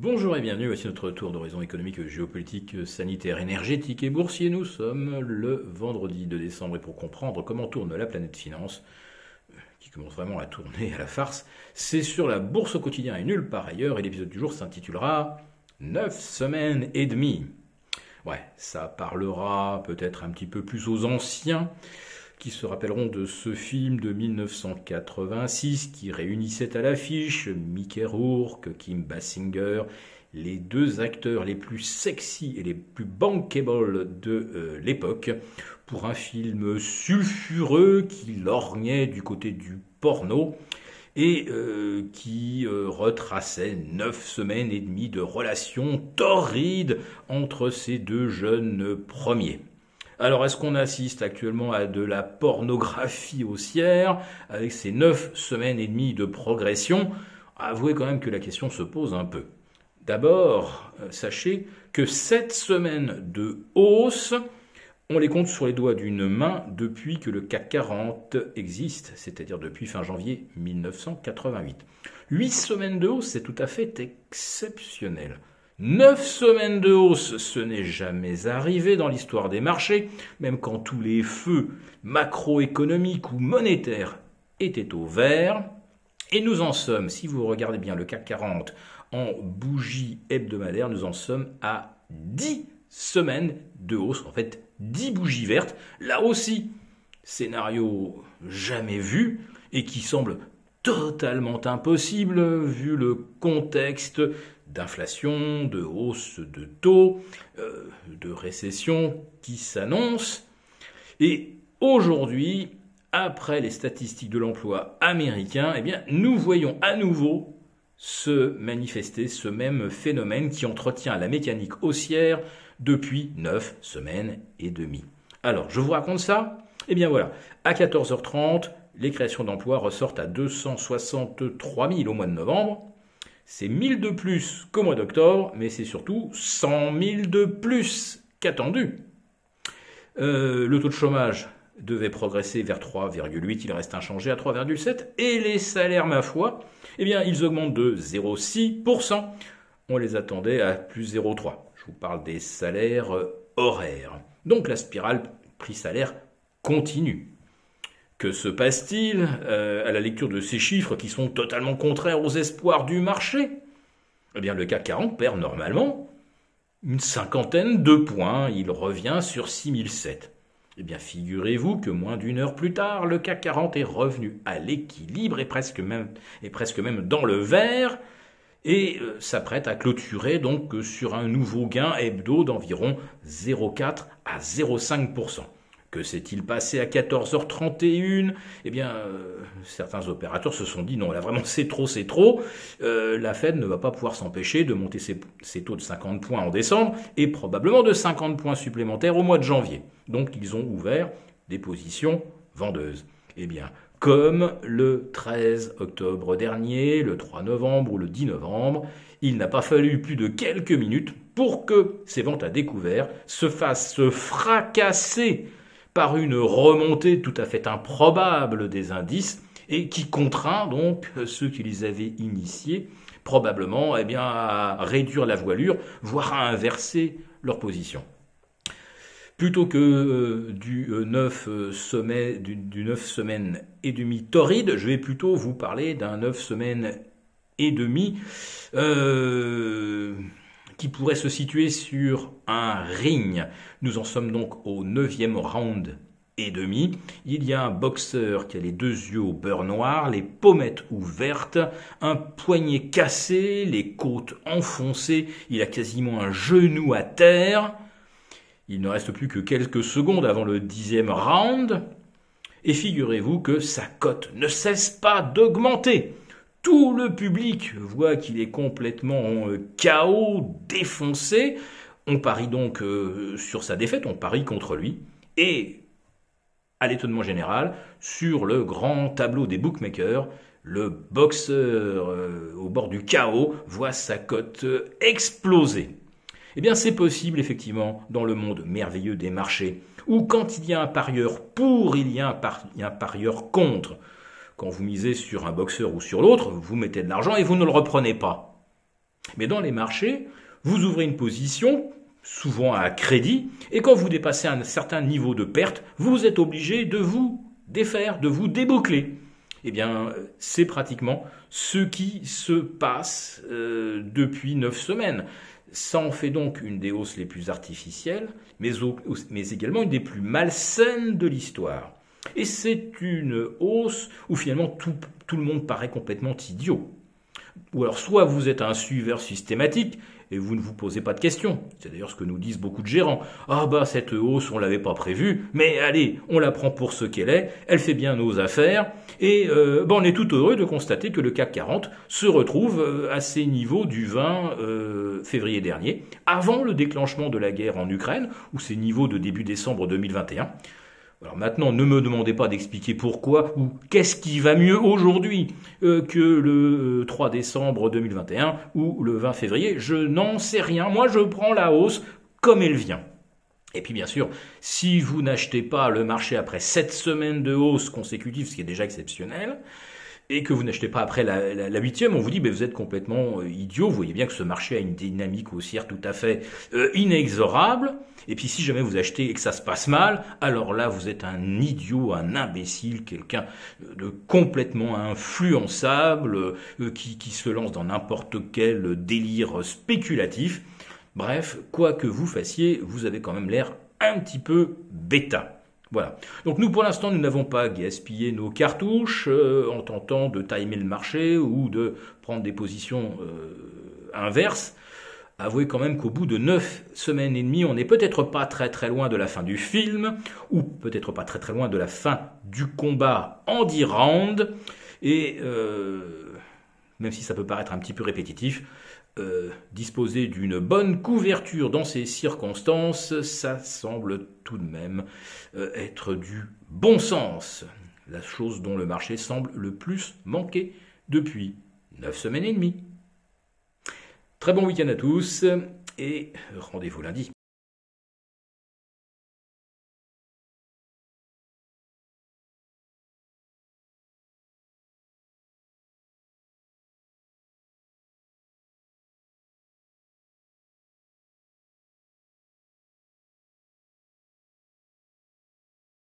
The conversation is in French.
Bonjour et bienvenue, voici notre tour d'horizon économique, géopolitique, sanitaire, énergétique et boursier. Nous sommes le vendredi 2 décembre et pour comprendre comment tourne la planète finance, qui commence vraiment à tourner à la farce, c'est sur la bourse au quotidien et nulle part ailleurs et l'épisode du jour s'intitulera 9 semaines et demie. Ouais, ça parlera peut-être un petit peu plus aux anciens qui se rappelleront de ce film de 1986 qui réunissait à l'affiche Mickey Rourke, Kim Basinger, les deux acteurs les plus sexy et les plus bankable de l'époque, pour un film sulfureux qui lorgnait du côté du porno et qui retraçait 9 semaines et demie de relations torrides entre ces deux jeunes premiers. Alors, est-ce qu'on assiste actuellement à de la pornographie haussière avec ces 9 semaines et demie de progression? Avouez quand même que la question se pose un peu. D'abord, sachez que 7 semaines de hausse, on les compte sur les doigts d'une main depuis que le CAC 40 existe, c'est-à-dire depuis fin janvier 1988. 8 semaines de hausse, c'est tout à fait exceptionnel. 9 semaines de hausse, ce n'est jamais arrivé dans l'histoire des marchés, même quand tous les feux macroéconomiques ou monétaires étaient au vert. Et nous en sommes, si vous regardez bien le CAC 40 en bougie hebdomadaire, nous en sommes à 10 semaines de hausse, en fait 10 bougies vertes. Là aussi, scénario jamais vu et qui semble totalement impossible vu le contexte d'inflation, de hausse de taux, de récession qui s'annonce. Et aujourd'hui, après les statistiques de l'emploi américain, eh bien, nous voyons à nouveau se manifester ce même phénomène qui entretient la mécanique haussière depuis 9 semaines et demie. Alors, je vous raconte ça? Eh bien voilà, à 14h30, les créations d'emplois ressortent à 263 000 au mois de novembre. C'est 1000 de plus qu'au mois d'octobre, mais c'est surtout 100 000 de plus qu'attendu. Le taux de chômage devait progresser vers 3,8, il reste inchangé à 3,7. Et les salaires, ma foi, eh bien, ils augmentent de 0,6%. On les attendait à plus 0,3. Je vous parle des salaires horaires. Donc la spirale prix-salaire continue. Que se passe-t-il à la lecture de ces chiffres qui sont totalement contraires aux espoirs du marché? Eh bien, le CAC 40 perd normalement une cinquantaine de points. Il revient sur 6007. Eh bien, figurez-vous que moins d'une heure plus tard, le CAC 40 est revenu à l'équilibre et presque même dans le vert et s'apprête à clôturer donc sur un nouveau gain hebdo d'environ 0,4 à 0,5%. Que s'est-il passé à 14h31? Eh bien, certains opérateurs se sont dit non, là vraiment c'est trop. La Fed ne va pas pouvoir s'empêcher de monter ses taux de 50 points en décembre et probablement de 50 points supplémentaires au mois de janvier. Donc ils ont ouvert des positions vendeuses. Eh bien, comme le 13 octobre dernier, le 3 novembre ou le 10 novembre, il n'a pas fallu plus de quelques minutes pour que ces ventes à découvert se fassent fracasser par une remontée tout à fait improbable des indices et qui contraint donc ceux qui les avaient initiés probablement à réduire la voilure, voire à inverser leur position. Plutôt que du 9 semaines et demie torride, je vais plutôt vous parler d'un 9 semaines et demie qui pourrait se situer sur un ring. Nous en sommes donc au 9e round et demi. Il y a un boxeur qui a les deux yeux au beurre noir, les pommettes ouvertes, un poignet cassé, les côtes enfoncées, il a quasiment un genou à terre. Il ne reste plus que quelques secondes avant le 10e round. Et figurez-vous que sa cote ne cesse pas d'augmenter. Tout le public voit qu'il est complètement KO, défoncé. On parie donc sur sa défaite, on parie contre lui. Et, à l'étonnement général, sur le grand tableau des bookmakers, le boxeur au bord du chaos voit sa cote exploser. Eh bien, c'est possible, effectivement, dans le monde merveilleux des marchés, où quand il y a un parieur pour, il y a un parieur contre. Quand vous misez sur un boxeur ou sur l'autre, vous mettez de l'argent et vous ne le reprenez pas. Mais dans les marchés, vous ouvrez une position, souvent à crédit, et quand vous dépassez un certain niveau de perte, vous êtes obligé de vous défaire, de vous déboucler. Eh bien, c'est pratiquement ce qui se passe depuis 9 semaines. Ça en fait donc une des hausses les plus artificielles, mais également une des plus malsaines de l'histoire. Et c'est une hausse où finalement tout le monde paraît complètement idiot. Ou alors soit vous êtes un suiveur systématique et vous ne vous posez pas de questions. C'est d'ailleurs ce que nous disent beaucoup de gérants. Ah bah cette hausse on l'avait pas prévue, mais allez, on la prend pour ce qu'elle est, elle fait bien nos affaires, et on est tout heureux de constater que le CAC 40 se retrouve à ses niveaux du 20 février dernier, avant le déclenchement de la guerre en Ukraine, ou ses niveaux de début décembre 2021. Alors maintenant, ne me demandez pas d'expliquer pourquoi ou qu'est-ce qui va mieux aujourd'hui que le 3 décembre 2021 ou le 20 février. Je n'en sais rien. Moi, je prends la hausse comme elle vient. Et puis bien sûr, si vous n'achetez pas le marché après 7 semaines de hausse consécutive, ce qui est déjà exceptionnel, et que vous n'achetez pas après la 8e, on vous dit vous êtes complètement idiot. Vous voyez bien que ce marché a une dynamique haussière tout à fait inexorable. Et puis si jamais vous achetez et que ça se passe mal, alors là vous êtes un idiot, un imbécile, quelqu'un de complètement influençable, qui se lance dans n'importe quel délire spéculatif. Bref, quoi que vous fassiez, vous avez quand même l'air un petit peu bêta. Voilà. Donc nous, pour l'instant, nous n'avons pas gaspillé nos cartouches en tentant de timer le marché ou de prendre des positions inverses. Avouez quand même qu'au bout de 9 semaines et demie, on n'est peut-être pas très très loin de la fin du film, ou peut-être pas très très loin de la fin du combat en 10 rounds. Et même si ça peut paraître un petit peu répétitif, disposer d'une bonne couverture dans ces circonstances, ça semble tout de même être du bon sens. La chose dont le marché semble le plus manquer depuis 9 semaines et demie. Très bon week-end à tous et rendez-vous lundi.